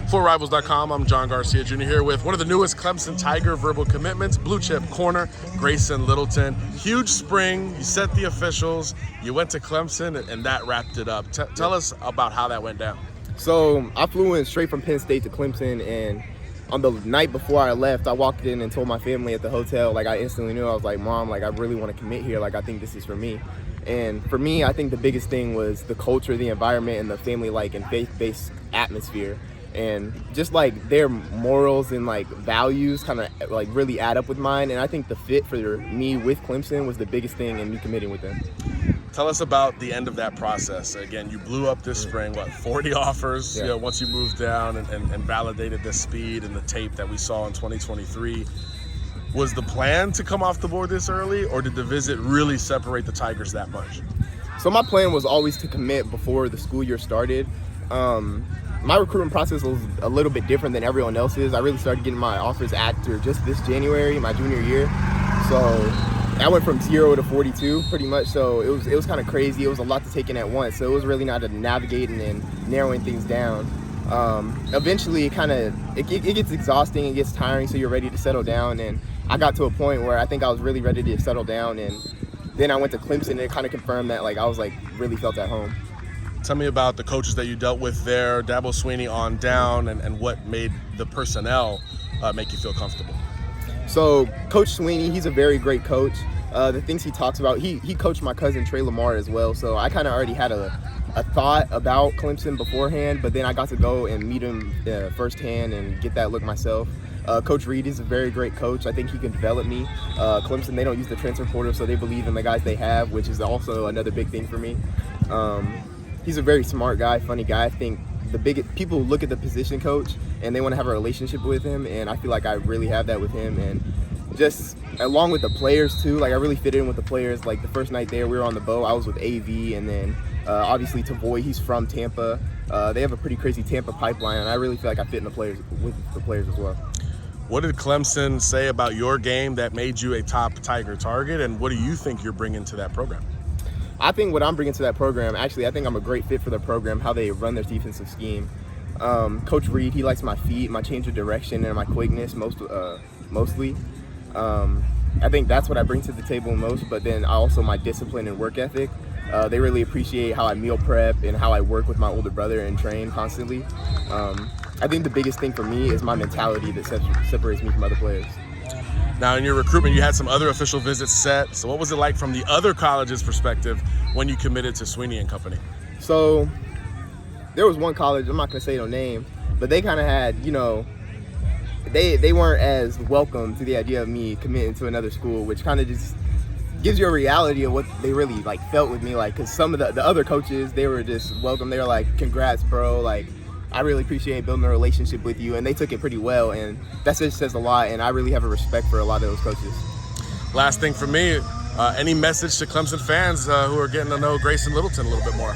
ForRivals.com, I'm John Garcia Jr. here with one of the newest Clemson Tiger verbal commitments, blue chip corner, Graceson Littleton. Huge spring, you set the officials, you went to Clemson, and that wrapped it up. Tell us about how that went down. So I flew in straight from Penn State to Clemson, and on the night before I left, I walked in and told my family at the hotel, like I instantly knew. I was like, Mom, like I really want to commit here. Like I think this is for me. And for me, I think the biggest thing was the culture, the environment, and the family-like and faith-based atmosphere. And just like their morals and like values kind of like really add up with mine. And I think the fit for me with Clemson was the biggest thing in me committing with them. Tell us about the end of that process. Again, you blew up this spring, 40 offers, Yeah. Once you moved down and validated the speed and the tape that we saw in 2023. Was the plan to come off the board this early, or did the visit really separate the Tigers that much? So my plan was always to commit before the school year started. My recruitment process was a little bit different than everyone else's. I really started getting my offers after just this January, my junior year. So I went from 0 to 42 pretty much. So it was kind of crazy. It was a lot to take in at once. So it was really not navigating and narrowing things down. Eventually it gets exhausting, it gets tiring, so you're ready to settle down. And I got to a point where I think I was really ready to settle down. And then I went to Clemson, and it kind of confirmed that I was really felt at home. Tell me about the coaches that you dealt with there, Dabo Swinney on down, and what made the personnel make you feel comfortable. So Coach Swinney, he's a very great coach. The things he talks about, he coached my cousin Trey Lamar as well. So I kind of already had a thought about Clemson beforehand, but then I got to go and meet him firsthand and get that look myself. Coach Reed is a very great coach. I think he can develop me. Clemson, they don't use the transfer portal, so they believe in the guys they have, which is also another big thing for me. He's a very smart guy, funny guy. I think people look at the position coach and they want to have a relationship with him, and I feel like I really have that with him. And just along with the players too, I really fit in with the players. Like the first night there, we were on the boat. I was with AV, and then obviously Tavoy, he's from Tampa. They have a pretty crazy Tampa pipeline, and I really feel like I fit in with the players as well. What did Clemson say about your game that made you a top Tiger target, and what do you think you're bringing to that program? I think what I'm bringing to that program, actually, I think I'm a great fit for the program, how they run their defensive scheme. Coach Reed, he likes my feet, my change of direction, and my quickness mostly. I think that's what I bring to the table most, but then also my discipline and work ethic. They really appreciate how I meal prep and how I work with my older brother and train constantly. I think the biggest thing for me is my mentality that separates me from other players. Now, in your recruitment, you had some other official visits set. So what was it like from the other college's perspective when you committed to Swinney and company? So there was one college, I'm not going to say no name, but they kind of had, they weren't as welcome to the idea of me committing to another school, which kind of just gives you a reality of what they really felt with me. Because some of the other coaches, they were just welcome. They were like, congrats, bro. I really appreciate building a relationship with you, and they took it pretty well, and that just says a lot, and I really have a respect for a lot of those coaches. Last thing for me, any message to Clemson fans who are getting to know Graceson Littleton a little bit more?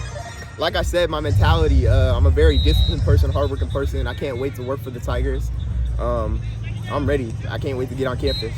Like I said, my mentality, I'm a very disciplined person, hardworking person. I can't wait to work for the Tigers. I'm ready. I can't wait to get on campus.